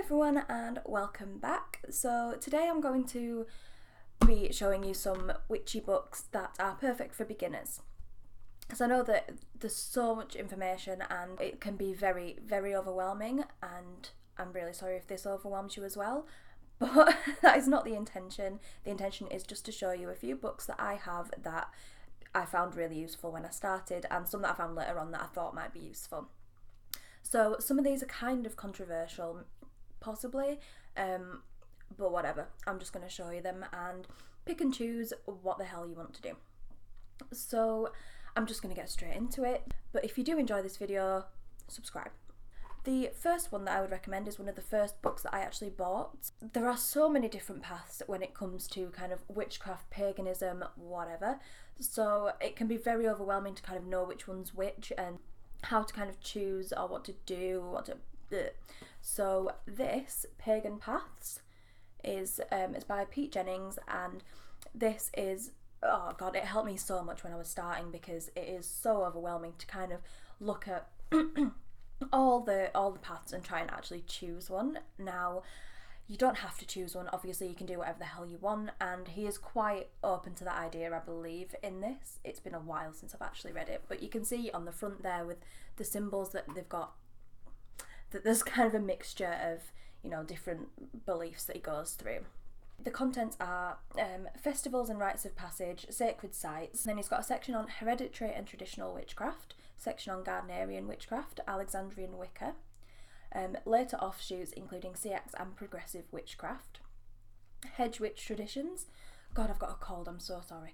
everyone and welcome back. So today I'm going to be showing you some witchy books that are perfect for beginners. Because I know that there's so much information and it can be very, very overwhelming, and I'm really sorry if this overwhelms you as well. But that is not the intention. The intention is just to show you a few books that I have that I found really useful when I started, and some that I found later on that I thought might be useful. So some of these are kind of controversial, possibly, but whatever. I'm just going to show you them and pick and choose what the hell you want to do. So I'm just going to get straight into it, but if you do enjoy this video, subscribe. The first one that I would recommend is one of the first books that I actually bought. There are so many different paths when it comes to kind of witchcraft, paganism, whatever, so it can be very overwhelming to kind of know which one's which and how to kind of choose or what to do, So this, Pagan Paths, is it's by Pete Jennings, and this is, oh god, it helped me so much when I was starting because it is so overwhelming to kind of look at all the paths and try and actually choose one. Now, you don't have to choose one, obviously you can do whatever the hell you want, and he is quite open to that idea, I believe, in this. It's been a while since I've actually read it, but you can see on the front there with the symbols that they've got that there's kind of a mixture of, you know, different beliefs that he goes through. The contents are festivals and rites of passage, sacred sites, then he's got a section on hereditary and traditional witchcraft, section on Gardnerian witchcraft, Alexandrian Wicca, later offshoots including CX and progressive witchcraft, hedge witch traditions, god I've got a cold, I'm so sorry,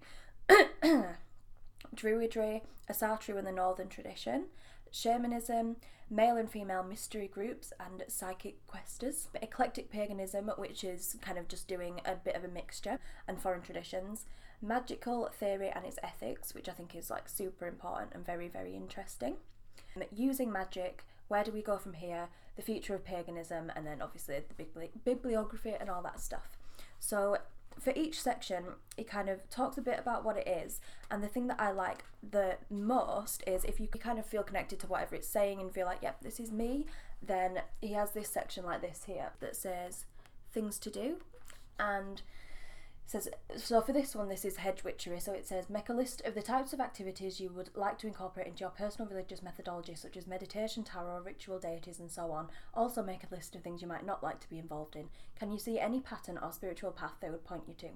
druidry, Asatru and the northern tradition, shamanism, male and female mystery groups and psychic questers, eclectic paganism, which is kind of just doing a bit of a mixture, and foreign traditions, magical theory and its ethics, which I think is like super important and very, very interesting, using magic, where do we go from here, the future of paganism, and then obviously the bibliography and all that stuff. So for each section, it kind of talks a bit about what it is, and the thing that I like the most is if you kind of feel connected to whatever it's saying and feel like, yep, this is me, then he has this section like this here that says things to do, and says, so for this one, this is hedge witchery, so it says make a list of the types of activities you would like to incorporate into your personal religious methodology, such as meditation, tarot, ritual deities and so on. Also make a list of things you might not like to be involved in. Can you see any pattern or spiritual path they would point you to?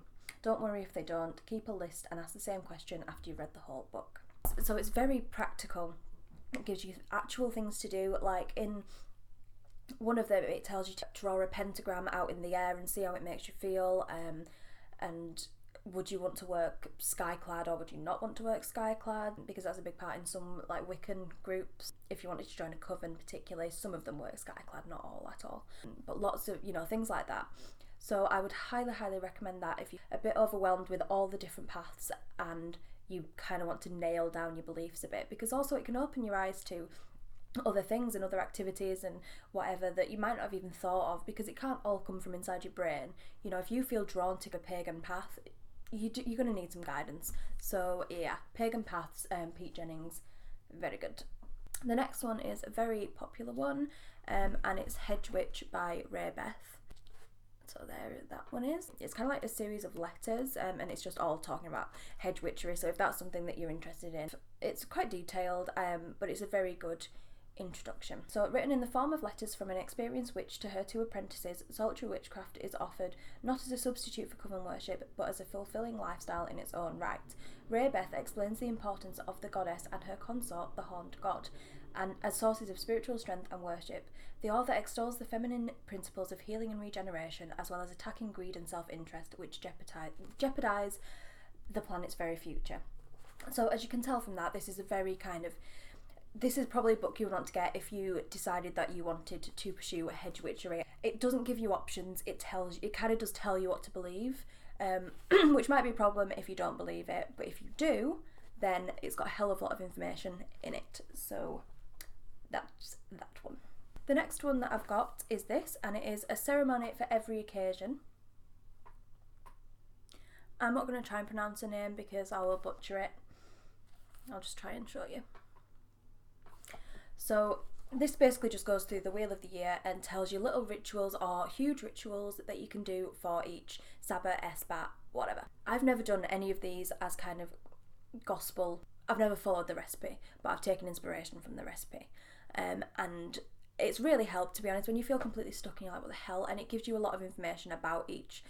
Don't worry if they don't, keep a list and ask the same question after you've read the whole book. So it's very practical. It gives you actual things to do, like in one of them it tells you to draw a pentagram out in the air and see how it makes you feel, and would you want to work skyclad or would you not want to work skyclad, because that's a big part in some like Wiccan groups. If you wanted to join a coven particularly, some of them work skyclad, not all at all, but lots of, you know, things like that. So I would highly, highly recommend that if you're a bit overwhelmed with all the different paths and you kind of want to nail down your beliefs a bit, because also it can open your eyes to other things and other activities and whatever that you might not have even thought of, because it can't all come from inside your brain. You know, if you feel drawn to a pagan path, you're going to need some guidance. So yeah, Pagan Paths, Pete Jennings, very good. The next one is a very popular one, and it's Hedge Witch by Ray Beth. So there that one is. It's kind of like a series of letters, and it's just all talking about hedge witchery, so if that's something that you're interested in, it's quite detailed, but it's a very good introduction. So written in the form of letters from an experienced witch to her two apprentices, solitary witchcraft is offered not as a substitute for coven worship, but as a fulfilling lifestyle in its own right. Ray Beth explains the importance of the goddess and her consort, the horned god, and as sources of spiritual strength and worship. The author extols the feminine principles of healing and regeneration, as well as attacking greed and self-interest, which jeopardize the planet's very future. So as you can tell from that, this is probably a book you would want to get if you decided that you wanted to pursue hedge witchery. It doesn't give you options, it kind of does tell you what to believe, which might be a problem if you don't believe it, but if you do, then it's got a hell of a lot of information in it. So that's that one. The next one that I've got is this, and it is A Ceremony for Every Occasion. I'm not going to try and pronounce her name because I will butcher it. I'll just try and show you. So This basically just goes through the wheel of the year and tells you little rituals or huge rituals that you can do for each Sabbath, Esbat, whatever. I've never done any of these as kind of gospel. I've never followed the recipe, but I've taken inspiration from the recipe. And it's really helped, to be honest, when you feel completely stuck and you're like, what the hell? And it gives you a lot of information about each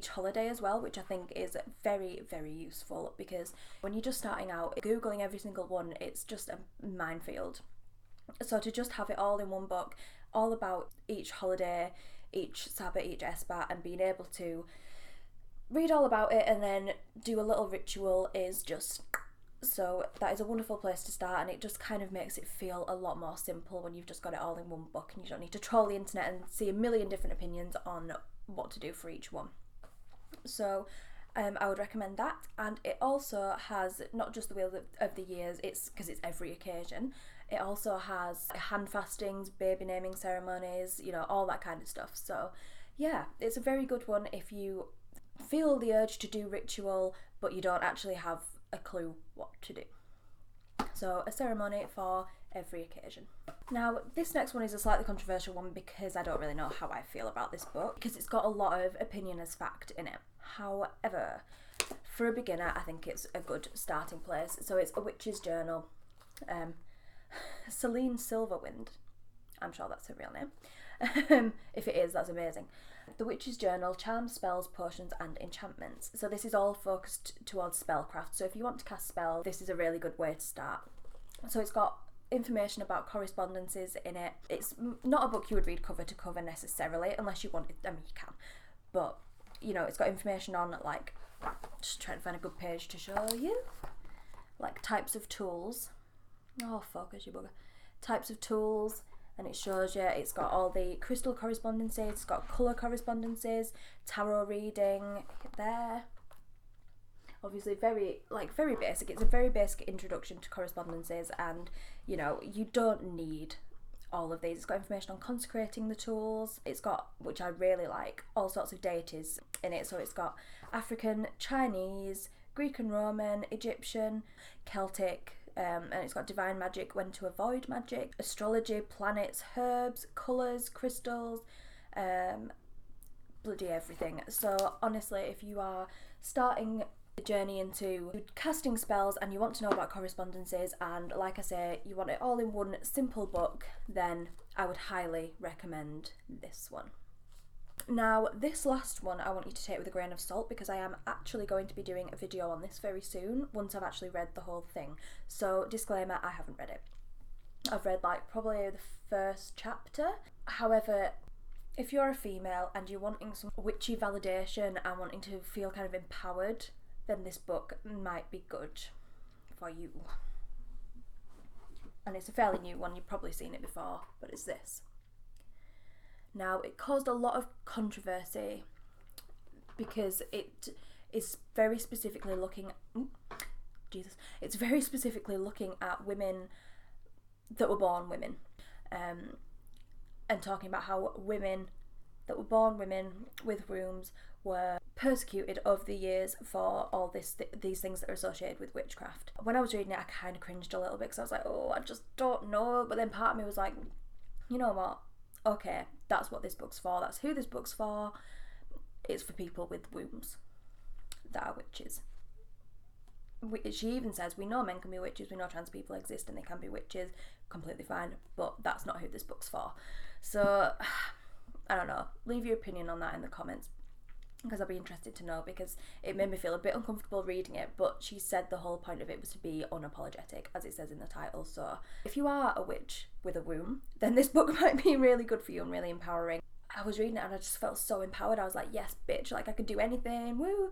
holiday as well, which I think is very, very useful, because when you're just starting out, Googling every single one, it's just a minefield. So to just have it all in one book, all about each holiday, each Sabbath, each Esbat, and being able to read all about it and then do a little ritual is just... So that is a wonderful place to start, and it just kind of makes it feel a lot more simple when you've just got it all in one book and you don't need to troll the internet and see a million different opinions on what to do for each one. So I would recommend that. And it also has not just the Wheel of the Years, it's because it's every occasion. It also has hand fastings, baby naming ceremonies, you know, all that kind of stuff. So yeah, it's a very good one if you feel the urge to do ritual but you don't actually have a clue what to do. So a ceremony for every occasion. Now this next one is a slightly controversial one because I don't really know how I feel about this book, because it's got a lot of opinion as fact in it. However, for a beginner I think it's a good starting place. So it's A Witch's Journal. Celine Silverwind, I'm sure that's her real name. If it is, that's amazing. The Witch's Journal, Charms, Spells, Potions and Enchantments. So this is all focused towards spellcraft. So if you want to cast spells, this is a really good way to start. So it's got information about correspondences in it. It's not a book you would read cover to cover necessarily, unless you wanted. I mean, you can. But, you know, it's got information on, like, just trying to find a good page to show you. Like, types of tools. Oh, focus, you bugger. Types of tools, and it shows you, it's got all the crystal correspondences, it's got colour correspondences, tarot reading there. Obviously very basic. It's a very basic introduction to correspondences, and, you know, you don't need all of these. It's got information on consecrating the tools. It's got, which I really like, all sorts of deities in it. So it's got African, Chinese, Greek and Roman, Egyptian, Celtic, and it's got divine magic, when to avoid magic, astrology, planets, herbs, colours, crystals, bloody everything. So honestly, if you are starting the journey into casting spells and you want to know about correspondences, and like I say, you want it all in one simple book, then I would highly recommend this one. Now this last one I want you to take with a grain of salt, because I am actually going to be doing a video on this very soon once I've actually read the whole thing. So disclaimer, I haven't read it. I've read like probably the first chapter. However, if you're a female and you're wanting some witchy validation and wanting to feel kind of empowered, then this book might be good for you. And it's a fairly new one, you've probably seen it before, but it's this. Now, it caused a lot of controversy because it is very specifically looking... It's very specifically looking at women that were born women, and talking about how women that were born women with wombs were persecuted over the years for all these things that are associated with witchcraft. When I was reading it, I kind of cringed a little bit because I was like, oh, I just don't know. But then part of me was like, you know what? Okay, that's what this book's for. That's who this book's for. It's for people with wombs that are witches. She even says, we know men can be witches, we know trans people exist and they can be witches, completely fine, but that's not who this book's for. So, I don't know, leave your opinion on that in the comments, because I'll be interested to know, because it made me feel a bit uncomfortable reading it, but she said the whole point of it was to be unapologetic, as it says in the title. So if you are a witch with a womb, then this book might be really good for you and really empowering. I was reading it and I just felt so empowered. I was like, yes, bitch, like I could do anything, woo.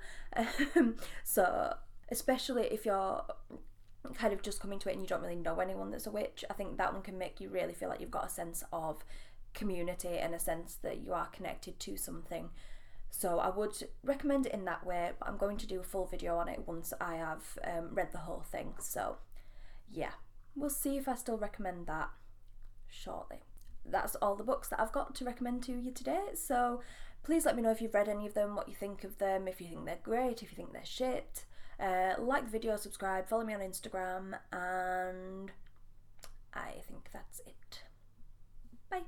So especially if you're kind of just coming to it and you don't really know anyone that's a witch, I think that one can make you really feel like you've got a sense of community and a sense that you are connected to something. So I would recommend it in that way, but I'm going to do a full video on it once I have read the whole thing. So yeah, we'll see if I still recommend that shortly. That's all the books that I've got to recommend to you today. So please let me know if you've read any of them, what you think of them, if you think they're great, if you think they're shit. Like the video, subscribe, follow me on Instagram, and I think that's it. Bye.